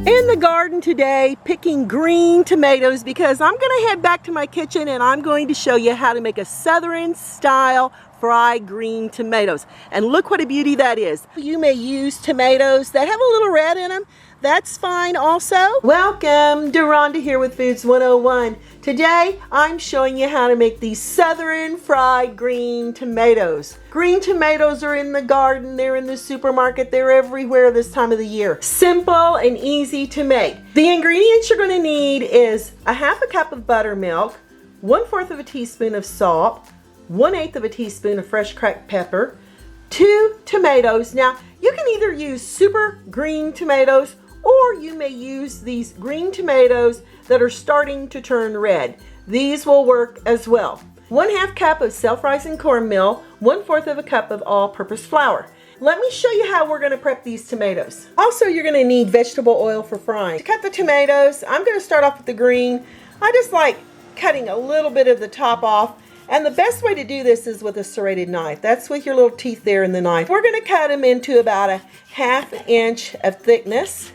In the garden today, picking green tomatoes because I'm going to head back to my kitchen and I'm going to show you how to make a Southern style fried green tomatoes. And look what a beauty that is. You may use tomatoes that have a little red in them. That's fine also. Welcome, Deronda here with Foods 101. Today, I'm showing you how to make these Southern fried green tomatoes. Green tomatoes are in the garden, they're in the supermarket, they're everywhere this time of the year. Simple and easy to make. The ingredients you're going to need is a half a cup of buttermilk, 1/4 of a teaspoon of salt, 1/8 of a teaspoon of fresh cracked pepper, 2 tomatoes. Now, you can either use super green tomatoes or you may use these green tomatoes that are starting to turn red. These will work as well. 1/2 cup of self-rising cornmeal, 1/4 of a cup of all-purpose flour. Let me show you how we're going to prep these tomatoes. Also, you're going to need vegetable oil for frying. To cut the tomatoes, I'm going to start off with the green. I just like cutting a little bit of the top off. And the best way to do this is with a serrated knife. That's with your little teeth there in the knife. We're going to cut them into about a 1/2 inch of thickness.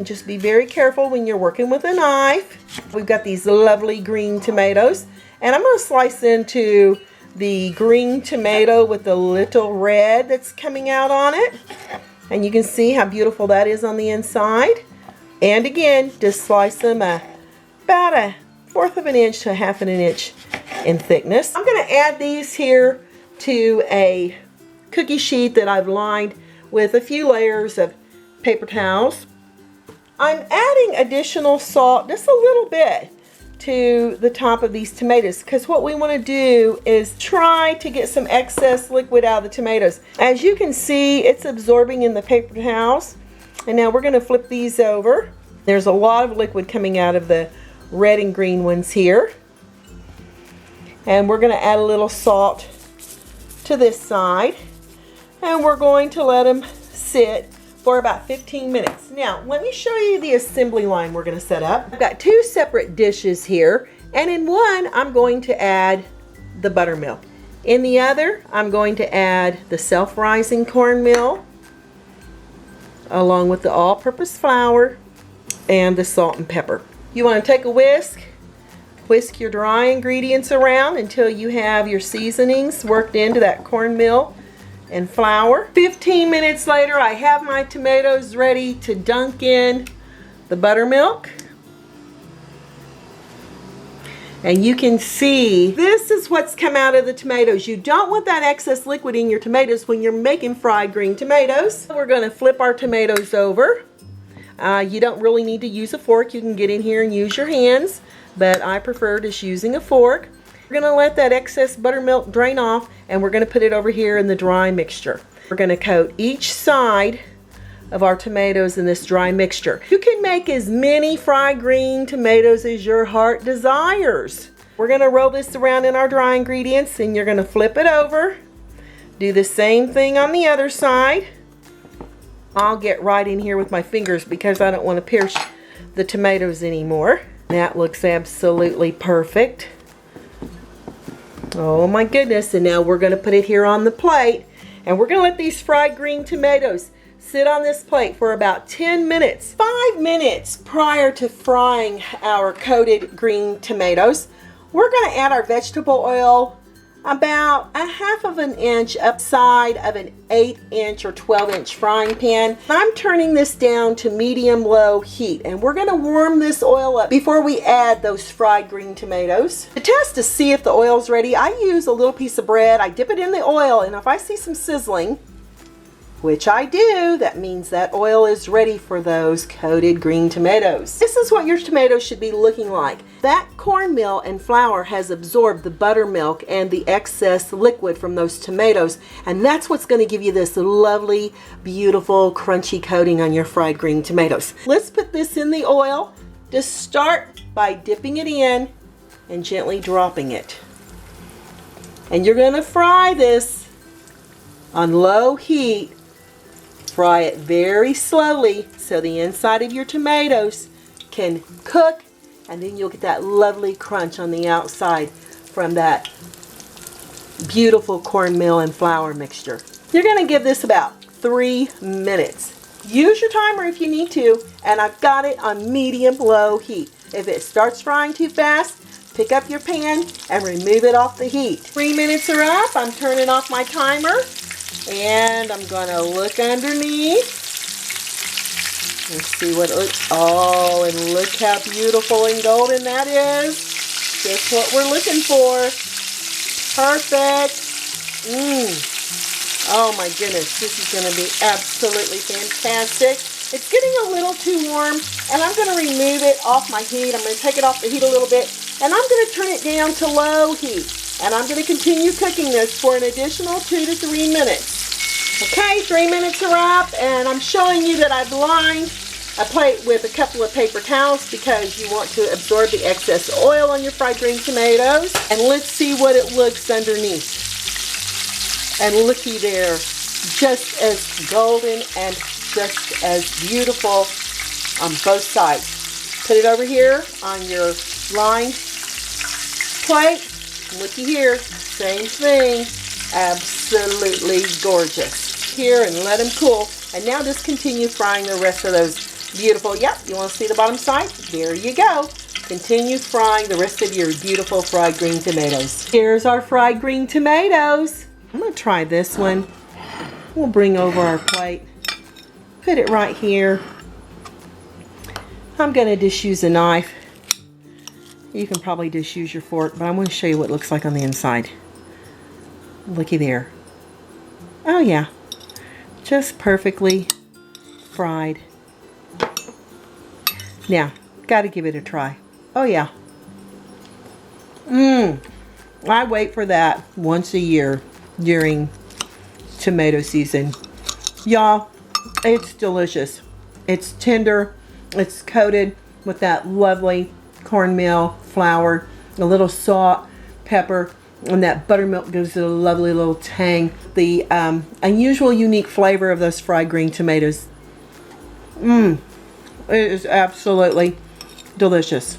Just be very careful when you're working with a knife. We've got these lovely green tomatoes. And I'm going to slice into the green tomato with the little red that's coming out on it. And you can see how beautiful that is on the inside. And again, just slice them about a 1/4 of an inch to 1/2 inch in thickness. I'm going to add these here to a cookie sheet that I've lined with a few layers of paper towels. I'm adding additional salt, just a little bit, to the top of these tomatoes because what we want to do is try to get some excess liquid out of the tomatoes. As you can see, it's absorbing in the paper towels. And now we're going to flip these over. There's a lot of liquid coming out of the red and green ones here. And we're going to add a little salt to this side. And we're going to let them sit for about 15 minutes. Now, let me show you the assembly line we're going to set up. I've got 2 separate dishes here, and in one, I'm going to add the buttermilk. In the other, I'm going to add the self-rising cornmeal, along with the all-purpose flour and the salt and pepper. You want to take a whisk your dry ingredients around until you have your seasonings worked into that cornmeal and flour. 15 minutes later, I have my tomatoes ready to dunk in the buttermilk. And you can see this is what's come out of the tomatoes. You don't want that excess liquid in your tomatoes when you're making fried green tomatoes. We're going to flip our tomatoes over. You don't really need to use a fork. You can get in here and use your hands, but I prefer just using a fork. We're going to let that excess buttermilk drain off and we're going to put it over here in the dry mixture. We're going to coat each side of our tomatoes in this dry mixture. You can make as many fried green tomatoes as your heart desires. We're going to roll this around in our dry ingredients and you're going to flip it over. Do the same thing on the other side. I'll get right in here with my fingers because I don't want to pierce the tomatoes anymore. That looks absolutely perfect. Oh my goodness, and now we're going to put it here on the plate and we're going to let these fried green tomatoes sit on this plate for about 10 minutes. 5 minutes prior to frying our coated green tomatoes, we're going to add our vegetable oil about a 1/2 of an inch upside of an 8-inch or 12-inch frying pan. I'm turning this down to medium-low heat and we're going to warm this oil up before we add those fried green tomatoes. To test to see if the oil's ready, I use a little piece of bread, I dip it in the oil, and if I see some sizzling, which I do, that means that oil is ready for those coated green tomatoes. This is what your tomatoes should be looking like. That cornmeal and flour has absorbed the buttermilk and the excess liquid from those tomatoes, and that's what's going to give you this lovely, beautiful, crunchy coating on your fried green tomatoes. Let's put this in the oil. Just start by dipping it in and gently dropping it. And you're going to fry this on low heat. Fry it very slowly so the inside of your tomatoes can cook, and then you'll get that lovely crunch on the outside from that beautiful cornmeal and flour mixture. You're going to give this about 3 minutes. Use your timer if you need to, and I've got it on medium-low heat. If it starts frying too fast, pick up your pan and remove it off the heat. 3 minutes are up. I'm turning off my timer, and I'm going to look underneath. Let's see what it looks. Oh, and look how beautiful and golden that is. Just what we're looking for. Perfect. Oh my goodness, this is going to be absolutely fantastic. It's getting a little too warm, and I'm going to remove it off my heat. I'm going to take it off the heat a little bit, and I'm going to turn it down to low heat. And I'm going to continue cooking this for an additional 2 to 3 minutes. Okay, 3 minutes are up, and I'm showing you that I've lined a plate with a couple of paper towels because you want to absorb the excess oil on your fried green tomatoes. And let's see what it looks underneath. And looky there, just as golden and just as beautiful on both sides. Put it over here on your lined plate. Looky here, same thing. Absolutely gorgeous. Here, and let them cool. And now just continue frying the rest of those beautiful, yep, you want to see the bottom side? There you go. Continue frying the rest of your beautiful fried green tomatoes. Here's our fried green tomatoes. I'm going to try this one. We'll bring over our plate. Put it right here. I'm going to just use a knife. You can probably just use your fork, but I want to show you what it looks like on the inside. Looky there. Oh yeah. Just perfectly fried. Now, got to give it a try. Oh yeah. I wait for that once a year during tomato season. Y'all, it's delicious. It's tender. It's coated with that lovely cornmeal flour, a little salt, pepper, and that buttermilk gives it a lovely little tang. The unusual, unique flavor of those fried green tomatoes. It is absolutely delicious.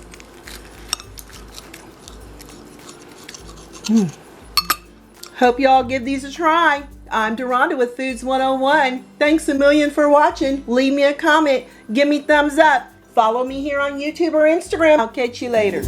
Hope y'all give these a try. I'm Deronda with Foods 101. Thanks a million for watching. Leave me a comment. Give me thumbs up. Follow me here on YouTube or Instagram. I'll catch you later.